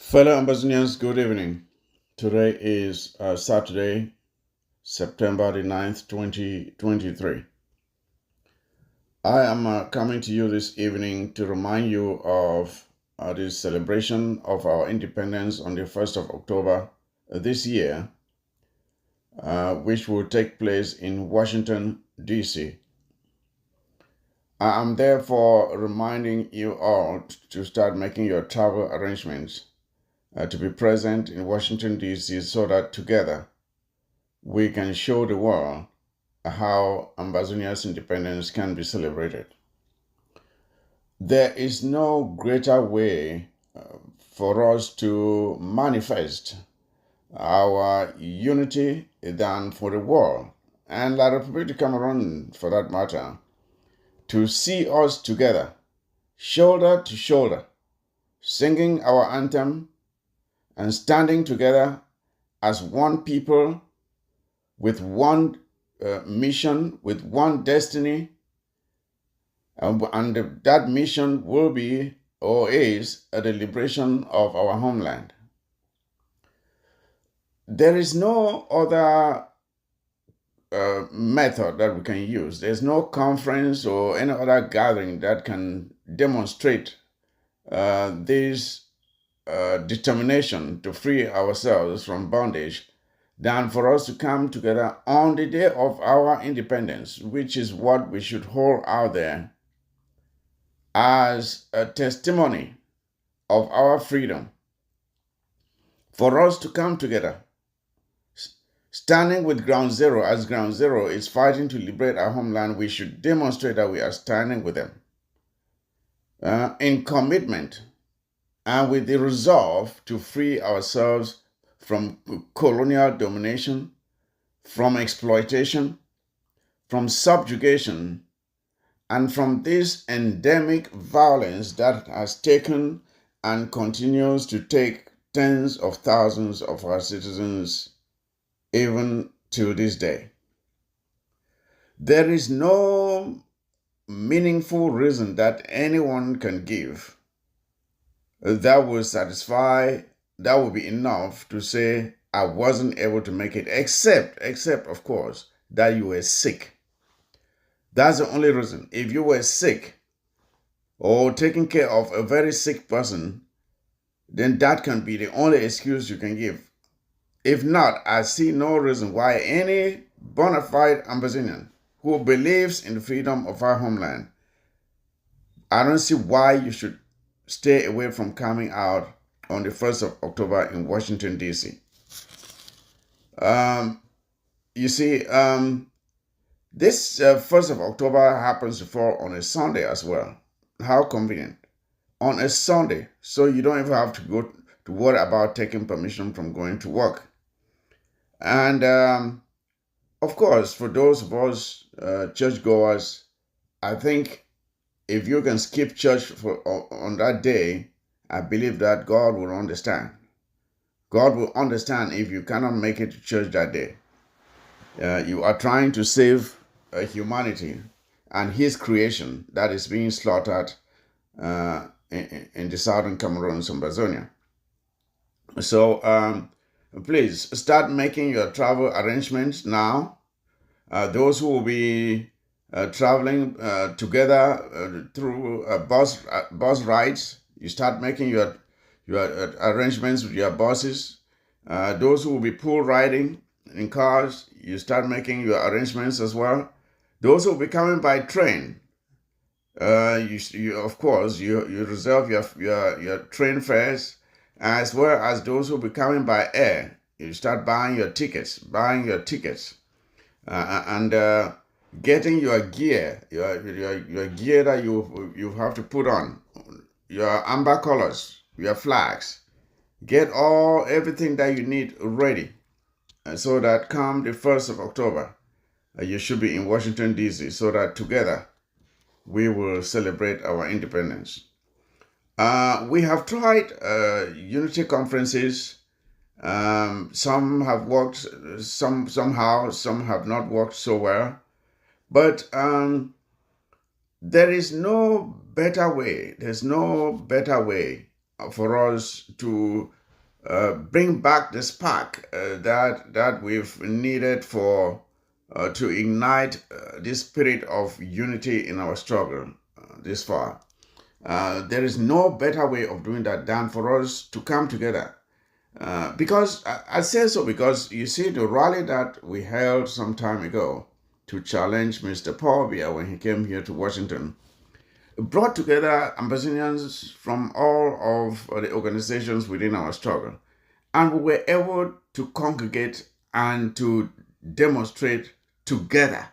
Fellow Ambassadors, good evening. Today is Saturday, September the 9th, 2023. I am coming to you this evening to remind you of the celebration of our independence on the 1st of October this year, which will take place in Washington, D.C. I am therefore reminding you all to start making your travel arrangements to be present in Washington, D.C. so that together we can show the world how Ambazonia's independence can be celebrated. There is no greater way for us to manifest our unity than for the world, and La République du Cameroon, for that matter, to see us together, shoulder to shoulder, singing our anthem and standing together as one people with one mission, with one destiny, and that mission will be or is the liberation of our homeland. There is no other method that we can use. There's no conference or any other gathering that can demonstrate this determination to free ourselves from bondage than for us to come together on the day of our independence, which is what we should hold out there as a testimony of our freedom. For us to come together, standing with Ground Zero, as Ground Zero is fighting to liberate our homeland, we should demonstrate that we are standing with them in commitment and with the resolve to free ourselves from colonial domination, from exploitation, from subjugation, and from this endemic violence that has taken and continues to take tens of thousands of our citizens even to this day. There is no meaningful reason that anyone can give that will satisfy, that will be enough to say, I wasn't able to make it, except of course, that you were sick. That's the only reason. If you were sick or taking care of a very sick person, then that can be the only excuse you can give. If not, I see no reason why any bona fide Ambazonian who believes in the freedom of our homeland, I don't see why you should stay away from coming out on the 1st of October in Washington, D.C. You see, this 1st of October happens to fall on a Sunday as well. How convenient. On a Sunday, so you don't even have to go to worry about taking permission from going to work. And of course, for those of us churchgoers, I think if you can skip church on that day, I believe that God will understand. God will understand if you cannot make it to church that day. You are trying to save humanity and his creation that is being slaughtered in the southern Cameroon, Ambazonia. So please start making your travel arrangements now. Those who will be traveling together through bus rides, you start making your arrangements with your buses. Those who will be pool riding in cars, you start making your arrangements as well. Those who will be coming by train, you of course you reserve your train fares, as well as those who will be coming by air. You start buying your tickets, and getting your gear, your gear that you have to put on, your amber colors, your flags. Get everything that you need ready, so that come the 1st of October, you should be in Washington, D.C., so that together we will celebrate our independence. We have tried unity conferences. Some have worked somehow, some have not worked so well. But there is no better way. There's no better way for us to bring back the spark that we've needed for to ignite this spirit of unity in our struggle this far. There is no better way of doing that than for us to come together. Because I say so because you see the rally that we held some time ago to challenge Mr. Paul Biya when he came here to Washington brought together Ambazonians from all of the organizations within our struggle. And we were able to congregate and to demonstrate together.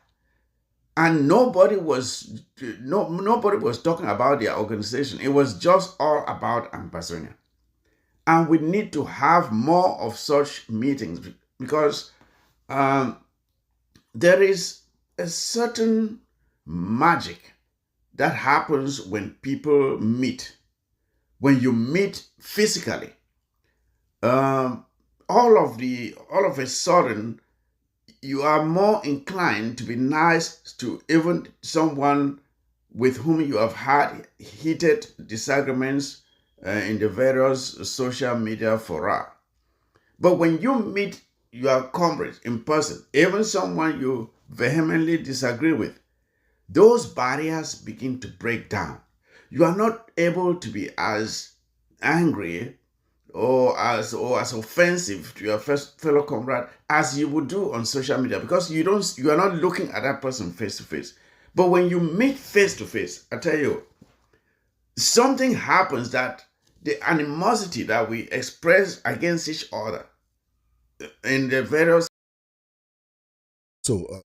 And nobody was talking about their organization. It was just all about Ambazonia. And we need to have more of such meetings because there is a certain magic that happens when people meet. When you meet physically, all of a sudden, you are more inclined to be nice to even someone with whom you have had heated disagreements in the various social media fora. But when you meet your comrades in person, even someone you vehemently disagree with, those barriers begin to break down. You are not able to be as angry or as offensive to your fellow comrade as you would do on social media because you are not looking at that person face to face. But when you meet face to face, I tell you, something happens that the animosity that we express against each other in the various. So,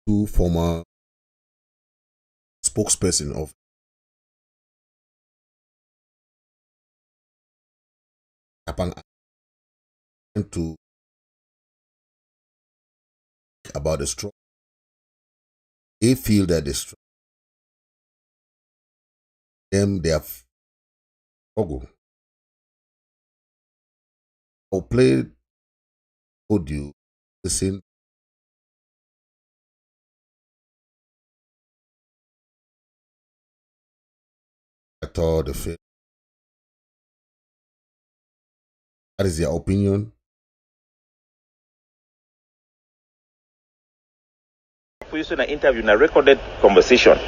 two former spokesperson of Tapang to about the struggle. They feel that the struggle they have struggle. I'll play audio listen at all the film. That is their opinion. For you in an interview, in a recorded conversation.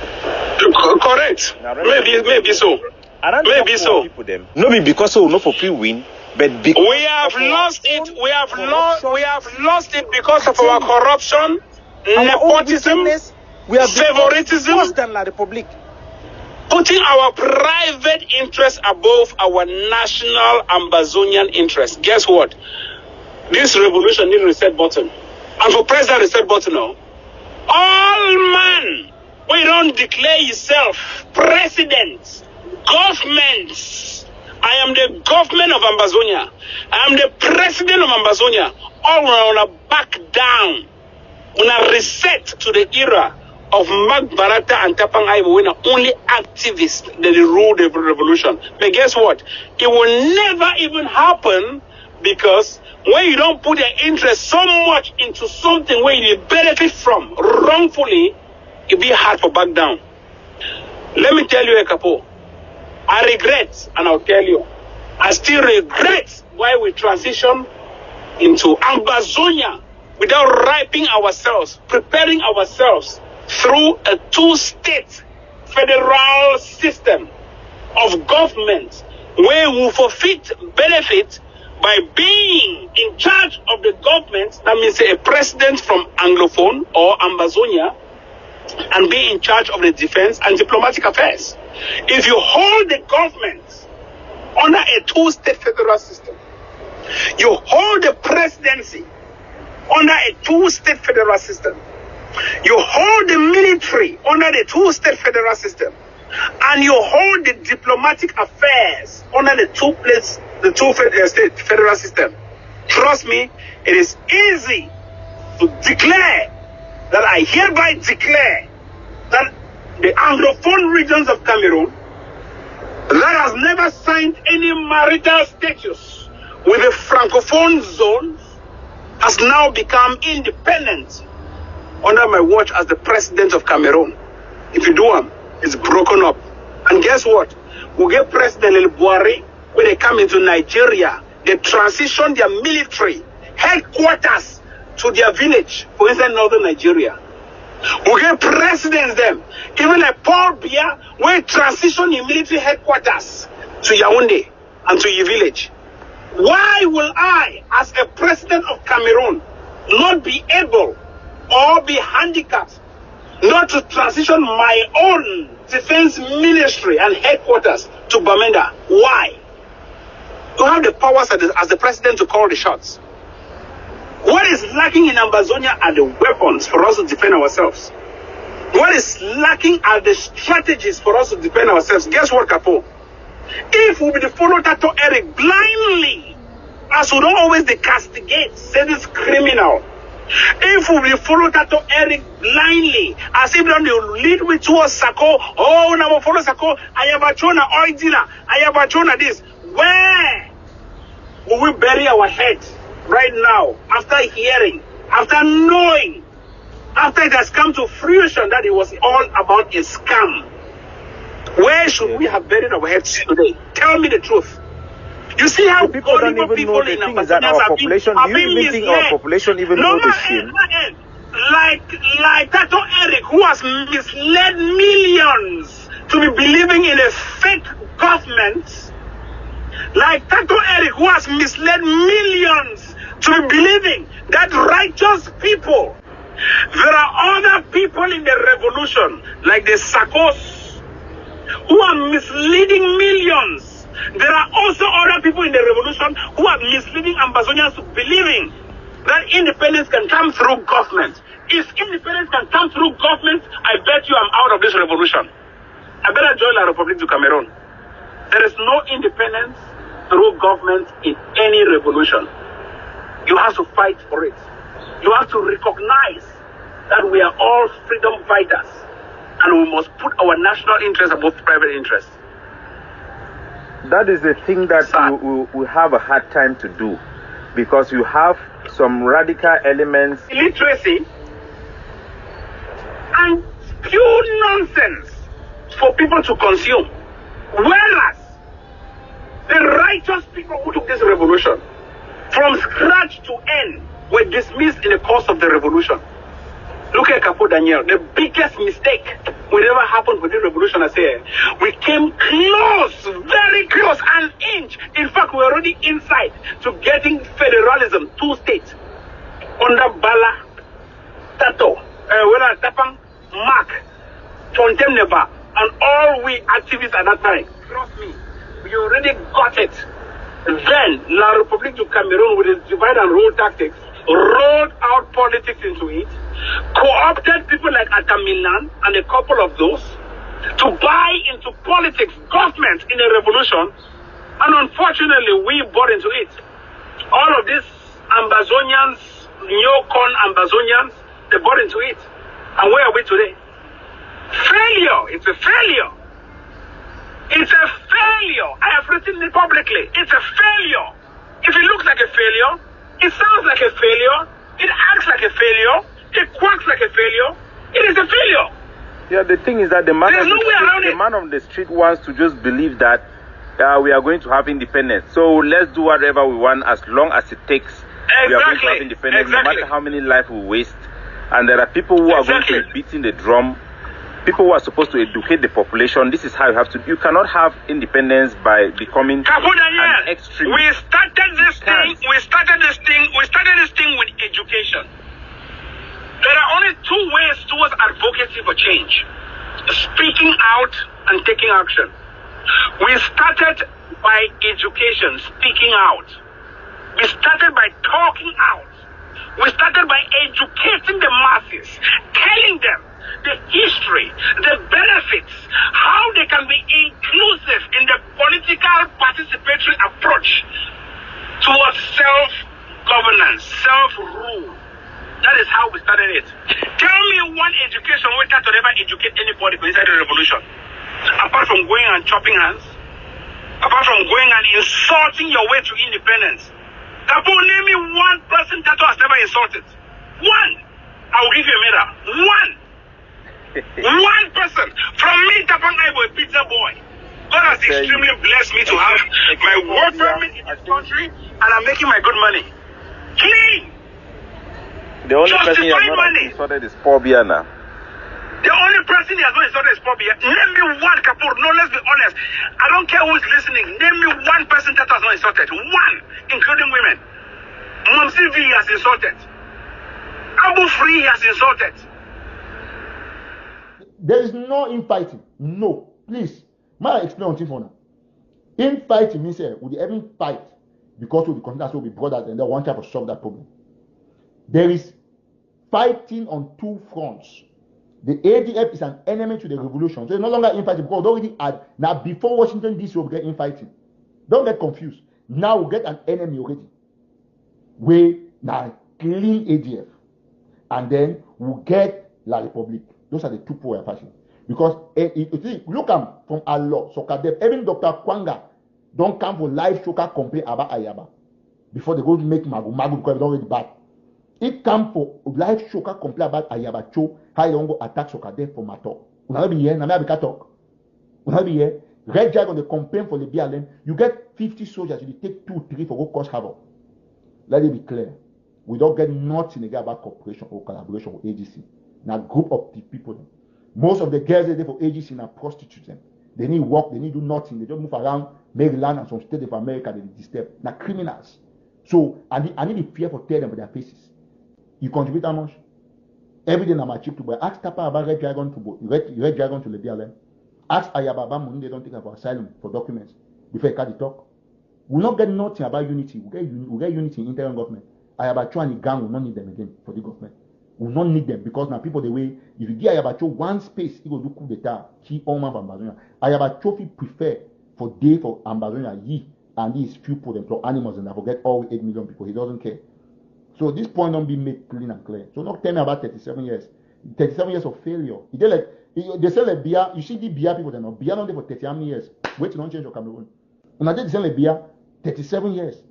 Correct. Maybe so. Maybe so. No, because so not for free win, but because we have lost it. We have lost it because of our corruption, nepotism, favoritism, putting our private interests above our national Ambazonian interests. Guess what? This revolution needs a reset button. And for President reset button now, all man, we don't declare yourself president, governments. I am the government of Ambazonia. I am the president of Ambazonia. All want to back down. We want to reset to the era of Mag Barata and Tapang Ivo when only activists that rule the revolution. But guess what? It will never even happen because when you don't put your interest so much into something where you benefit from wrongfully, it'll be hard to back down. Let me tell you, Capo, I regret, and I'll tell you, I still regret why we transition into Ambazonia without ripening ourselves, preparing ourselves through a two-state federal system of government where we forfeit benefit by being in charge of the government. That means a president from Anglophone or Ambazonia, and be in charge of the defense and diplomatic affairs. If you hold the government under a two-state federal system, you hold the presidency under a two-state federal system, you hold the military under the two-state federal system, and you hold the diplomatic affairs under the two-state federal system. Trust me, it is easy to declare that I hereby declare that the Anglophone regions of Cameroon that has never signed any marital status with the Francophone zones has now become independent under my watch as the president of Cameroon. If you do them, is broken up. And guess what? We get President El Buhari, when they come into Nigeria, they transition their military headquarters to their village, for instance, northern Nigeria. We get presidents them, even like Paul Biya, where transition your military headquarters to Yaoundé and to your village. Why will I, as a president of Cameroon, not be able or be handicapped not to transition my own defense ministry and headquarters to Bamenda? Why? To have the powers as the president to call the shots. What is lacking in Ambazonia are the weapons for us to defend ourselves. What is lacking are the strategies for us to defend ourselves. Guess what, Capo? If we be follow Tato Eric blindly, as we don't always castigate, say this criminal. If we be follow Tato Eric blindly, as if don't lead me towards Sako, oh, now follow Sako, I have a chona oil dealer, I have a chona this. Where will we bury our heads right now, after hearing, after knowing, after it has come to fruition that it was all about a scam? Where should we have buried our heads today? Tell me the truth. You see how people don't even know the thing is that our population, do you even think our population even know the shame? Like Tato Eric, who has misled millions to be believing in a fake government, like Tato Eric, who has misled millions to be believing that righteous people, there are other people in the revolution, like the Sakos, who are misleading millions. There are also other people in the revolution who are misleading Ambazonians to believing that independence can come through government. If independence can come through government, I bet you I'm out of this revolution. I better join La République du Cameroon. There is no independence through government in any revolution. You have to fight for it. You have to recognize that we are all freedom fighters and we must put our national interest above private interest. That is the thing that we have a hard time to do, because you have some radical elements. Illiteracy and pure nonsense for people to consume. Whereas the righteous people who took this revolution from scratch to end were dismissed in the course of the revolution. Look at Capo Daniel. The biggest mistake will ever happen with the revolution, I say, we came close, very close, an inch. In fact, we're already inside to getting federalism, 2 states, under Bala, Tato, Tapang, Mark, Fontainebleau, and all we activists at that time. Trust me, we already got it. Then, La République du Cameroon, with its divide and rule tactics, rolled out politics into it, co-opted people like Atamilan and a couple of those to buy into politics, government in a revolution, and unfortunately we bought into it. All of these Ambazonians, neocon Ambazonians, they bought into it. And where are we today? Failure. It's a failure. It's a failure. I have written it publicly. It's a failure. If it looks like a failure, it sounds like a failure, it acts like a failure, it quacks like a failure, it is a failure. Yeah, the thing is that the man on the street wants to just believe that we are going to have independence. So let's do whatever we want as long as it takes. We are going to have independence no matter how many lives we waste. And there are people who are going to be beating the drum. People who are supposed to educate the population. This is how you have to. You cannot have independence by becoming an extremist. We started this thing with education. There are only 2 ways towards advocacy for change: speaking out and taking action. We started by education, speaking out. We started by talking out. We started by educating the masses, telling them the history, the benefits, how they can be inclusive in the political participatory approach towards self-governance, self-rule. That is how we started it. Tell me one education where that will ever educate anybody inside the revolution. Apart from going and chopping hands, apart from going and insulting your way to independence. Capo, name me one person that has never insulted. One. I will give you a medal. One. One person. From me, Tapang Ivo, a pizza boy. God has extremely blessed me to have my work permit in this country, and I'm making my good money. Clean. The only person he has not insulted is Pobia now. The only person he has not insulted is Pobia. Name me one, Kapur. No, let's be honest. I don't care who is listening. Name me one person that has not insulted. One, including women. Momsi V has insulted. Abu Free has insulted. There is no infighting. No. Please. May I explain something for now? Infighting means would they even fight because we consider to be brothers and they want to solve that problem. There is fighting on two fronts. The ADF is an enemy to the revolution. So it's no longer infighting because we already had. Now, before Washington DC, we'll get infighting. Don't get confused. Now we get an enemy already. We now clean ADF. And then we'll get La Republic. Those are the two power fighting. Because look from Allah, Sokadef, even Dr. Kwanga don't come for live shoka complain about Ayaba. Before they go to make Magu because it's already bad. It come for live shoka complain about Ayaba Cho, how you don't go attack Sokadef for Mato. We'll not be here, Namia Bika talk. We'll not be here. Red Dragon, they complain for the BLM. You get 50 soldiers, you take 2, 3 for go cause havoc. Let it be clear. We don't get nothing again about cooperation or collaboration with AGC. Now, group of the people. Most of the girls they for AGC now prostitutes them. They need work, they need do nothing. They just move around Maryland and some states of America. They disturb. Now criminals. So I need the fear for tell them with their faces. You contribute how much? Every day I'm a chip to buy. Ask Tapa about Red Dragon to Red Dragon to the BLM. Ask Ayaba about money they don't take for asylum for documents before you can't talk. We'll not get nothing about unity. We'll get unity in interim government. Ayabacho and the gang will not need them again for the government. Will not need them because now people the way if you give Ayabacho one space, he will do coup d'etat, key all man for Ambazonia. Ayabacho prefer for day for Ambazonia, and these few people employ animals and I forget all 8 million people. He doesn't care. So this point don't be made clean and clear. So not tell me about 37 years. 37 years of failure. They say like beer, you see the beer people they know. Beer not there for 30 years. Wait till don't change your Cameroon. When I did say like beer, 37 years.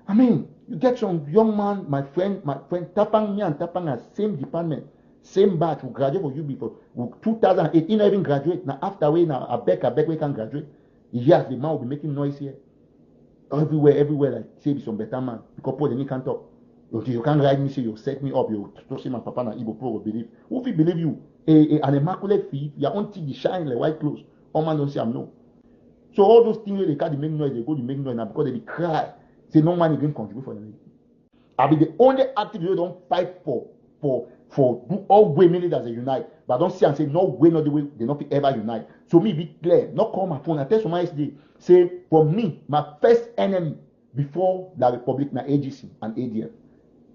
I mean, you get some young man, my friend Tapang, me and Tapang are same department, same batch, who graduate for UB for 2008, he not even graduate. Now after we now I beg we can graduate. Yes, the man will be making noise here. Everywhere, like say be some better man. Because Paul then can't talk. You can't write me, say you set me up, you say my papa and Ibo Pro will believe. Who will believe you? An immaculate thief, your own teeth shine like white clothes. All man don't say I'm no. So all those things they can't make noise, they go to make noise now because they cry. Say no man again contribute for them. I'll be the only active who don't fight for do all women as a unite. But I don't see and say no way, not the way they not ever unite. So me be clear, not call my phone. I tell somebody yesterday, say for me, my first enemy before the Republic, na AGC and ADF.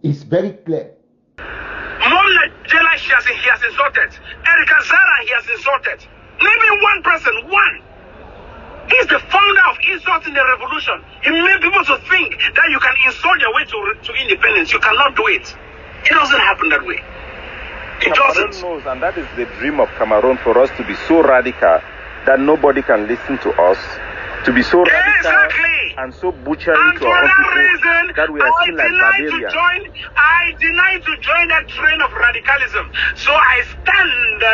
It's very clear. Mom Najela, he has insulted. Erika Zara, he has insulted. Name me one person, one. He's the founder of insults in the revolution. He made people to think that you can insult your way to independence. You cannot do it. It doesn't happen that way. It doesn't. Cameroon knows, and that is the dream of Cameroon, for us to be so radical that nobody can listen to us. To be so radical and so butchery to our own people that we are seen like barbarians. I deny to join that train of radicalism. So I stand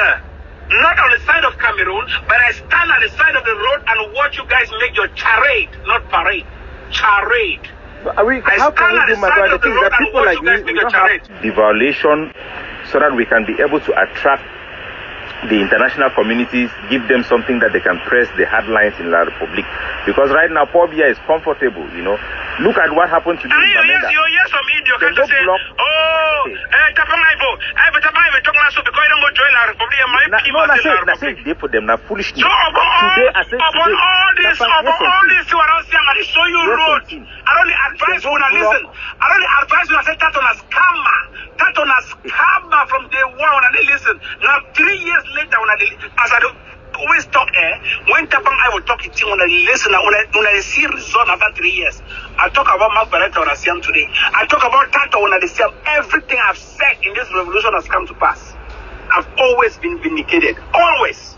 not on the side of Cameroon, but I stand on the side of the road and watch you guys make your charade, not parade. Charade. How can we do matter? The thing that people like me, we don't have the violation so that we can be able to attract the international communities, give them something that they can press the hard lines in La Republic. Because right now, Pobia is comfortable, you know. Look at what happened to you in Bamenda. Yes, some idiot can just say, Tapang Ivo, Tapang Ivo, talk now because you don't go join La Republic. I say they for them, now foolishness. So upon all this, you are not saying, I show you road. I only advise you to listen. I only advise you to say that on a scammer. That on a scammer from day one when I listen. Now 3 years later when as I always talk when Tapang I will talk it when I listen when I see result after 3 years. I talk about Mark Barretta when I see him today. I talk about Tato when I see him. Everything I've said in this revolution has come to pass. I've always been vindicated. Always.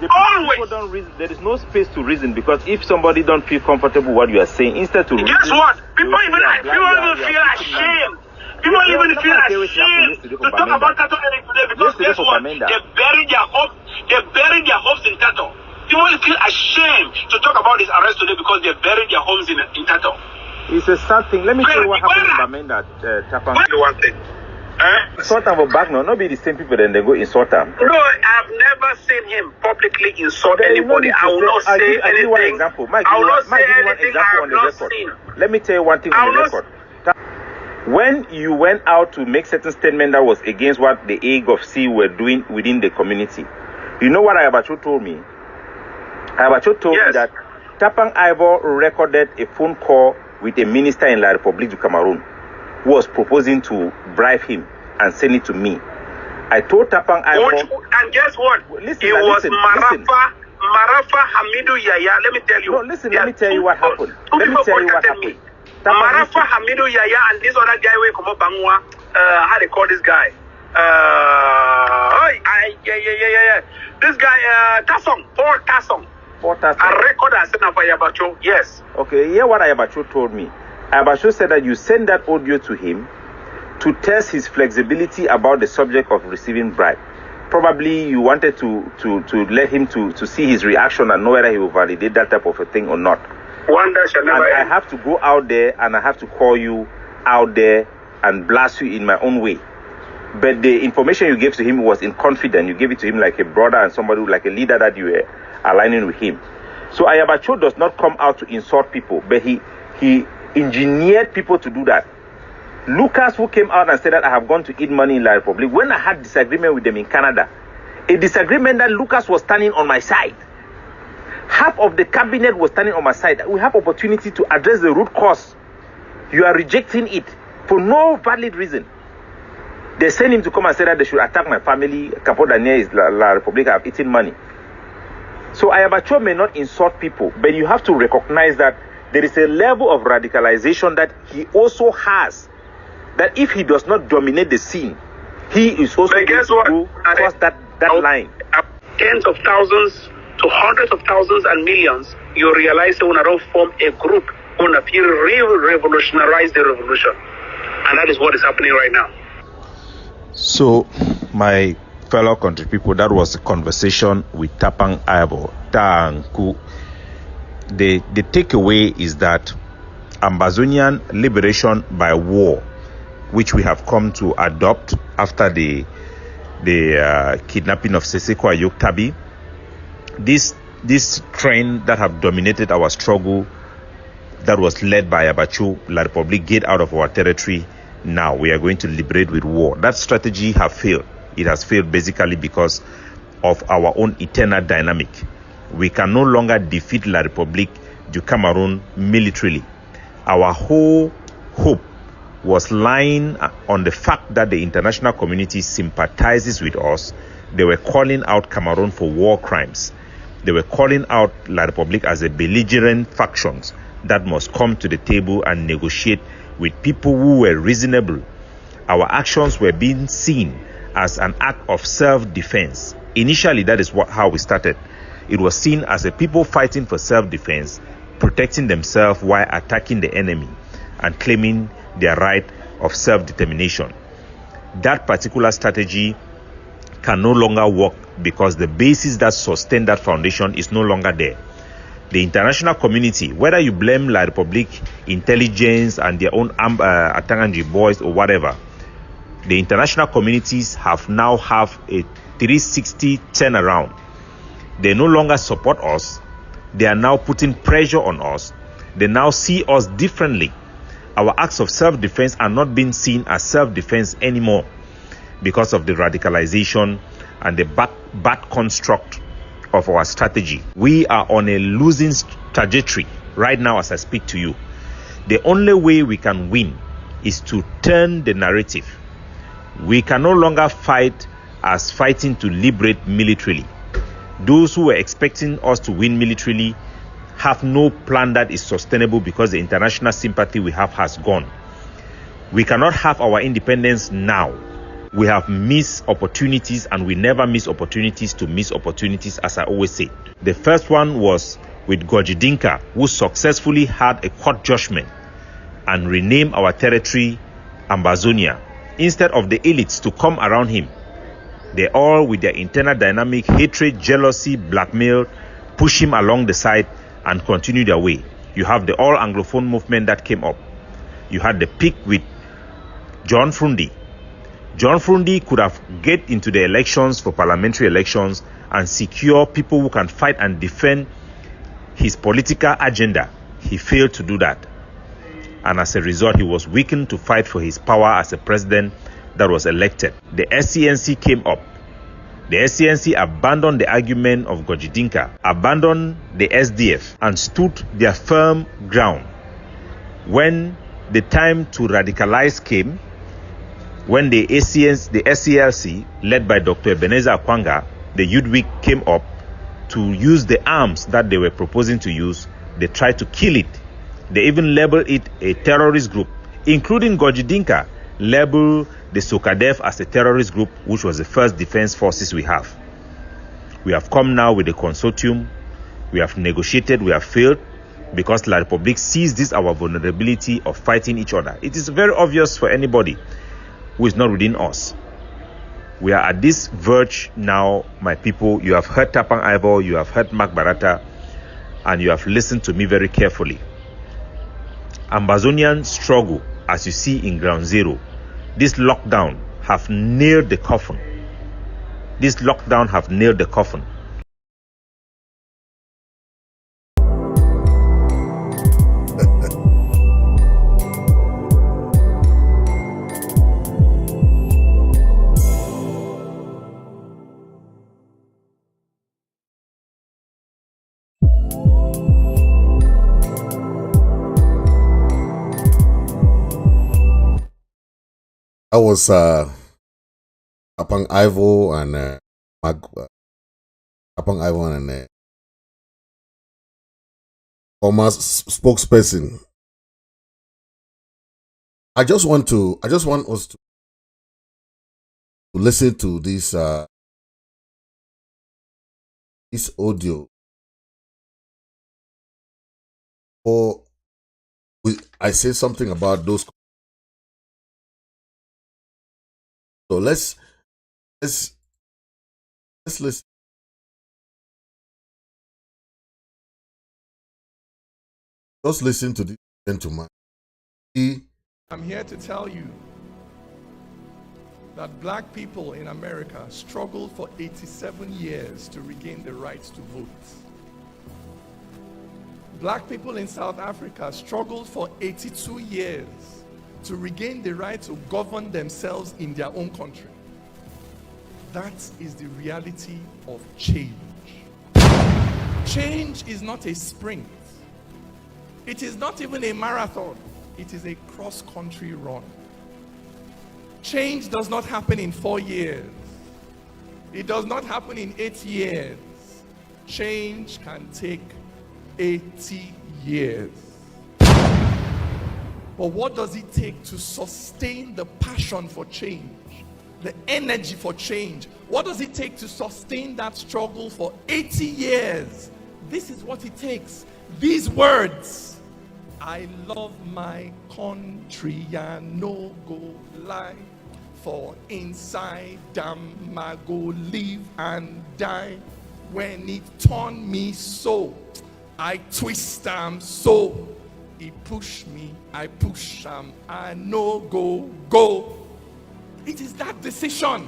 People don't reason. There is no space to reason because if somebody don't feel comfortable with what you are saying, instead to guess what? People even feel ashamed. People even feel ashamed to talk about Tato today because guess what? They buried their hopes in Tato. People feel ashamed to talk about his arrest today because they buried their homes in Tato. It's a sad thing. Let me tell you what happened in Bamenda, Tapang. One thing. Insult them back now. Not be the same people then they go insult them. No, I've never seen him publicly insult anybody. I will not say anything. I'll give you one example. Mike, I will not say give you one anything example on the record. Let me tell you one thing on the record. When you went out to make certain statement that was against what the AGovC were doing within the community, you know what Ayabacho told me? Ayabacho told me that Tapang Ivo recorded a phone call with a minister in La République du Cameroon who was proposing to bribe him and send it to me. I told Tapang Ivo... And guess what? Listen, it was Marafa Hamidou Yaya. Let me tell you. No, listen, let me tell you what happened. Let me tell you what happened. Marafa Hamidou Yaya and this other guy will come up Bangwa. How they call this guy? This guy, Paul Tassong. A record I sent for Ayabacho. Yes. Okay, hear what Ayabacho told me. Ayabacho said that you sent that audio to him to test his flexibility about the subject of receiving bribe. Probably you wanted to let him to see his reaction and know whether he will validate that type of a thing or not. Wonder shall never end. I have to go out there and I have to call you out there and blast you in my own way. But the information you gave to him was in confidence. You gave it to him like a brother and somebody like a leader that you were aligning with him. So Ayabacho does not come out to insult people, but he engineered people to do that. Lucas, who came out and said that I have gone to eat money in La République, when I had disagreement with them in Canada, a disagreement that Lucas was standing on my side. Half of the cabinet was standing on my side. We have opportunity to address the root cause. You are rejecting it for no valid reason. They sent him to come and say that they should attack my family. Capo Daniel is La République, I have eaten money. So Ayabacho may not insult people, but you have to recognize that there is a level of radicalization that he also has. That if he does not dominate the scene, he is also going to cross that line. Tens of thousands to hundreds of thousands and millions, you realize they want to form a group who want to revolutionize the revolution. And that is what is happening right now. So, my fellow country people, that was a conversation with Tapang Ivo. Tanku. The takeaway is that Ambazonian liberation by war, which we have come to adopt after the kidnapping of Seseko Ayoktabi, this trend that have dominated our struggle that was led by Ayabacho, La République, get out of our territory. Now we are going to liberate with war. That strategy have failed. It has failed basically because of our own internal dynamic. We can no longer defeat La République du Cameroon militarily. Our whole hope was lying on the fact that the international community sympathizes with us. They were calling out Cameroon for war crimes. They were calling out La République as a belligerent faction that must come to the table and negotiate with people who were reasonable. Our actions were being seen as an act of self-defense. Initially, that is how we started. It was seen as a people fighting for self-defense, protecting themselves while attacking the enemy and claiming their right of self-determination. That particular strategy can no longer work because the basis that sustained that foundation is no longer there. The international community, whether you blame La République intelligence and their own Atanganji boys or whatever, the international communities now have a 360 turnaround. They no longer support us. They are now putting pressure on us. They now see us differently. Our acts of self-defense are not being seen as self-defense anymore because of the radicalization and the bad construct of our strategy. We are on a losing trajectory right now as I speak to you. The only way we can win is to turn the narrative. We can no longer fight as fighting to liberate militarily. Those who were expecting us to win militarily have no plan that is sustainable because the international sympathy we have has gone. We cannot have our independence now. We have missed opportunities and we never miss opportunities to miss opportunities, as I always say. The first one was with Gorji Dinka, who successfully had a court judgment and renamed our territory Ambazonia, instead of the elites to come around him. They all, with their internal dynamic, hatred, jealousy, blackmail, push him along the side and continue their way. You have the all Anglophone movement that came up. You had the peak with John Frundi. John Frundi could have get into the elections for parliamentary elections and secure people who can fight and defend his political agenda. He failed to do that. And as a result, he was weakened to fight for his power as a president that was elected. The SCNC came up. The SCNC abandoned the argument of Gojidinka, abandoned the SDF, and stood their firm ground. When the time to radicalize came, when the SCLC, led by Dr. Ebenezer Akwanga, the youth week came up to use the arms that they were proposing to use, they tried to kill it. They even labeled it a terrorist group, including Gojidinka, labeled the Sokadef as a terrorist group, which was the first defense forces we have. We have come now with a consortium. We have negotiated. We have failed because La Republique sees this our vulnerability of fighting each other. It is very obvious for anybody who is not within us. We are at this verge now, my people. You have heard Tapang Ivo, you have heard Mark Barata, and you have listened to me very carefully. Ambazonian struggle, as you see in Ground Zero, this lockdown have nailed the coffin. This lockdown have nailed the coffin. That was Tapang Ivo and Tapang Ivo and former spokesperson. I just want us to listen to this audio. Or I say something about those. So let's listen. Just listen to this gentleman. I'm here to tell you that black people in America struggled for 87 years to regain the right to vote. Black people in South Africa struggled for 82 years to regain the right to govern themselves in their own country. That is the reality of change. Change is not a sprint. It is not even a marathon. It is a cross-country run. Change does not happen in 4 years. It does not happen in 8 years. Change can take 80 years. But what does it take to sustain the passion for change, the energy for change? What does it take to sustain that struggle for 80 years? This is what it takes. These words: I love my country and no go lie, for inside am I go live and die. When it turn me so, I twist am so. He push me, I push him, I no go. It is that decision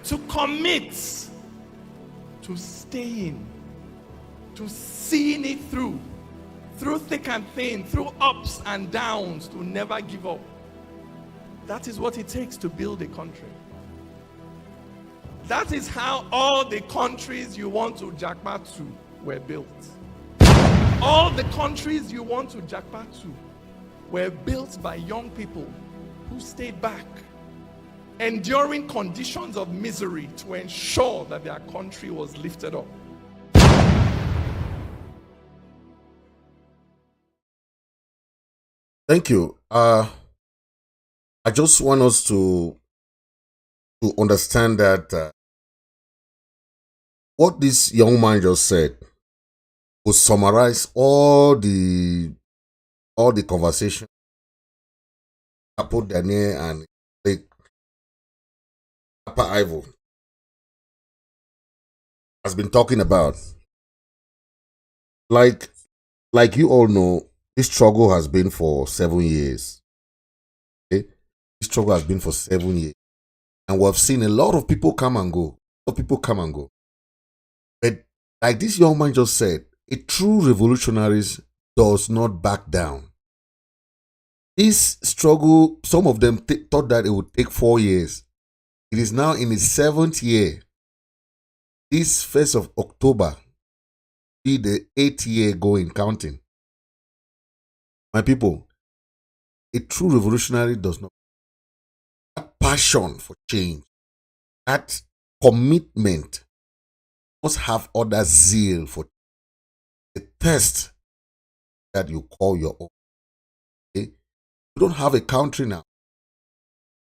to commit to staying, to seeing it through thick and thin, through ups and downs, to never give up. That is what it takes to build a country. That is how all the countries you want to jackpot to were built. All the countries you want to jackpot to were built by young people who stayed back, enduring conditions of misery to ensure that their country was lifted up. Thank you. I just want us to understand that what this young man just said will summarize all the conversation Capo Daniel and like Tapang Ivo has been talking about. Like you all know, this struggle has been for 7 years. Okay? This struggle has been for 7 years. And we've seen a lot of people come and go. A lot of people come and go. But like this young man just said, a true revolutionary does not back down. This struggle, some of them thought that it would take 4 years. It is now in its 7th year. This 1st of October be the 8th year going, counting. My people, a true revolutionary does not. That passion for change, that commitment must have other zeal for the thirst that you call your own. Okay? You don't have a country now.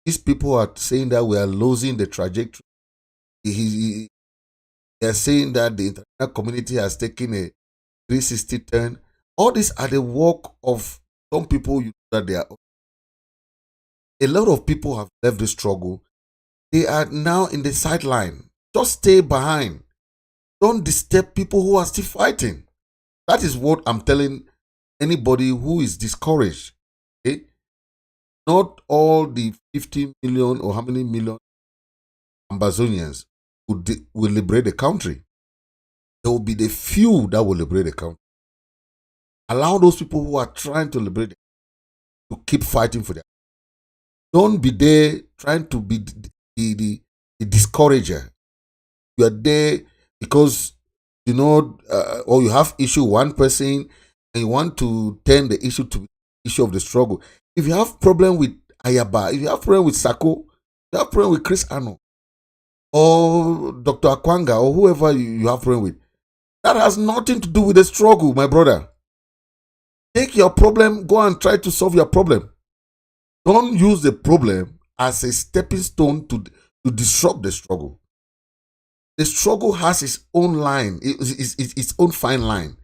These people are saying that we are losing the trajectory. They are saying that the international community has taken a 360 turn. All these are the work of some people that they are. A lot of people have left the struggle. They are now in the sideline. Just stay behind. Don't disturb people who are still fighting. That is what I'm telling anybody who is discouraged. Okay? Not all the 50 million or how many million Amazonians will liberate the country. There will be the few that will liberate the country. Allow those people who are trying to liberate it to keep fighting for them. Don't be there trying to be the discourager. You are there because you know, or you have issue with one person and you want to turn the issue to the issue of the struggle. If you have problem with Ayaba, if you have problem with Sako, if you have problem with Chris Ano, or Dr. Akwanga, or whoever you have problem with, that has nothing to do with the struggle, my brother. Take your problem, go and try to solve your problem. Don't use the problem as a stepping stone to disrupt the struggle. The struggle has its own line, its own fine line.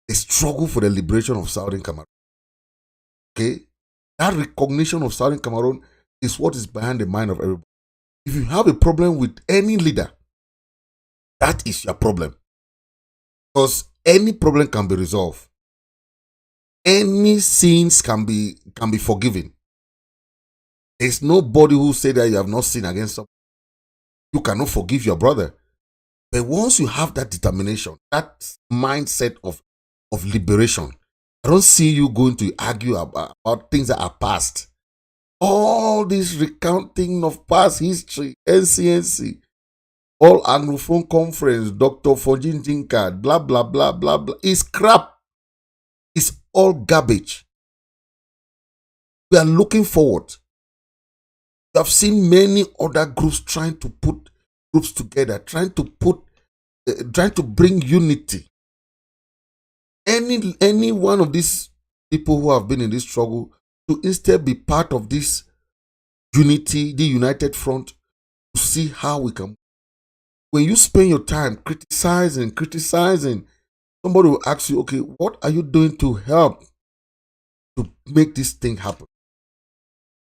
The struggle for the liberation of Southern Cameroon. Okay? That recognition of Southern Cameroon is what is behind the mind of everybody. If you have a problem with any leader, that is your problem. Because any problem can be resolved. Any sins can be forgiven. There's nobody who say that you have not sinned against someone. You cannot forgive your brother. But once you have that determination, that mindset of liberation, I don't see you going to argue about things that are past. All this recounting of past history, NCNC, all Anglophone conference, Dr. Fojin Jinka, blah, blah, blah, blah, blah, is crap. It's all garbage. We are looking forward. You have seen many other groups trying to put groups together, trying to bring unity. Any one of these people who have been in this struggle to instead be part of this unity, the united front, to see how we can. When you spend your time criticizing, somebody will ask you, okay, what are you doing to help to make this thing happen?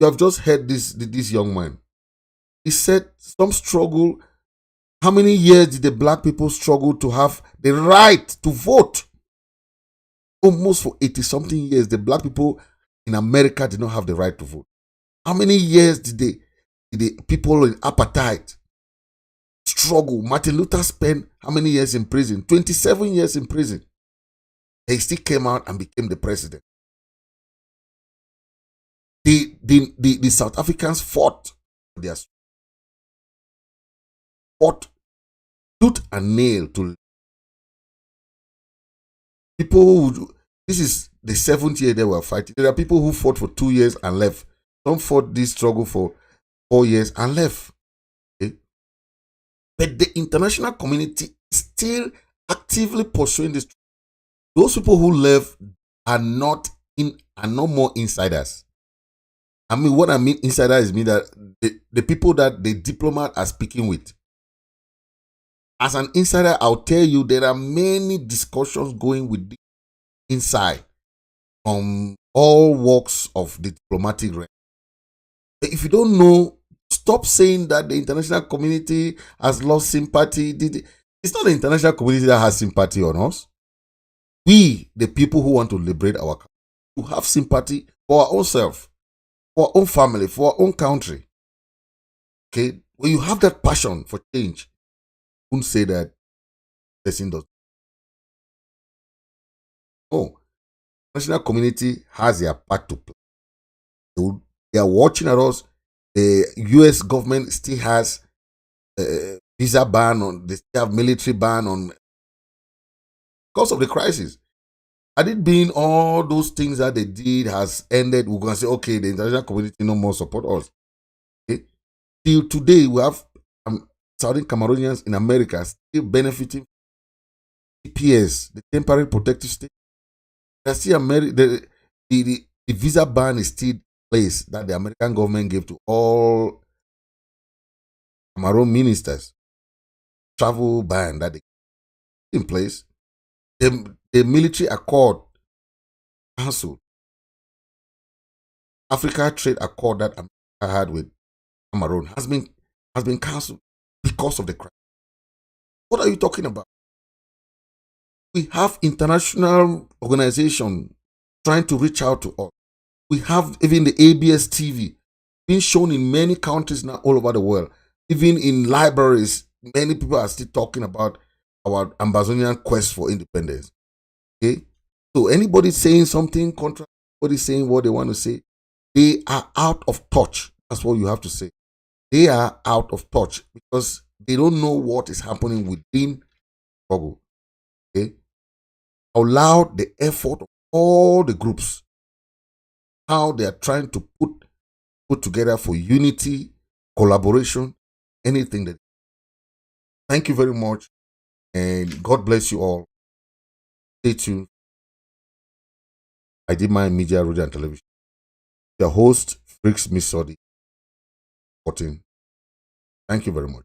You have just heard this young man. He said some struggle. How many years did the black people struggle to have the right to vote? Almost for 80-something years, the black people in America did not have the right to vote. How many years did the people in apartheid struggle? Martin Luther spent how many years in prison? 27 years in prison. He still came out and became the president. The South Africans fought tooth and nail to people who. This is the 7th year they were fighting. There are people who fought for 2 years and left. Some fought this struggle for 4 years and left. Okay? But the international community is still actively pursuing this. Those people who left are not more insiders. I mean, what I mean insider is mean that the people that the diplomat are speaking with. As an insider, I'll tell you there are many discussions going with inside from all walks of the diplomatic rank. If you don't know, stop saying that the international community has lost sympathy. It's not the international community that has sympathy on us. We, the people who want to liberate our country, to have sympathy for our own self, for our own family, for our own country. Okay? When you have that passion for change, don't say that person does. No. The national community has their part to play. They are watching at us. The US government still has visa ban on, they still have military ban on because of the crisis. Had it been all those things that they did has ended, we're going to say, okay, the international community no more support us. Okay? Till today, we have Southern Cameroonians in America still benefiting from TPS, the temporary protective state. Still the visa ban is still in place that the American government gave to all Cameroon ministers. Travel ban that they in place. The military accord cancelled. Africa Trade Accord that America had with Cameroon has been cancelled because of the crisis. What are you talking about? We have international organizations trying to reach out to us. We have even the ABS TV being shown in many countries now all over the world. Even in libraries, many people are still talking about our Ambazonian quest for independence. Okay? So anybody saying something contrary, anybody saying what they want to say, they are out of touch. That's what you have to say. They are out of touch because they don't know what is happening within struggle. Okay? Allow the effort of all the groups, how they are trying to put together for unity, collaboration, anything that. Thank you very much, and God bless you all. Stay tuned. I did my media, radio, and television. The host, Freaks Miss Sodi. Thank you very much.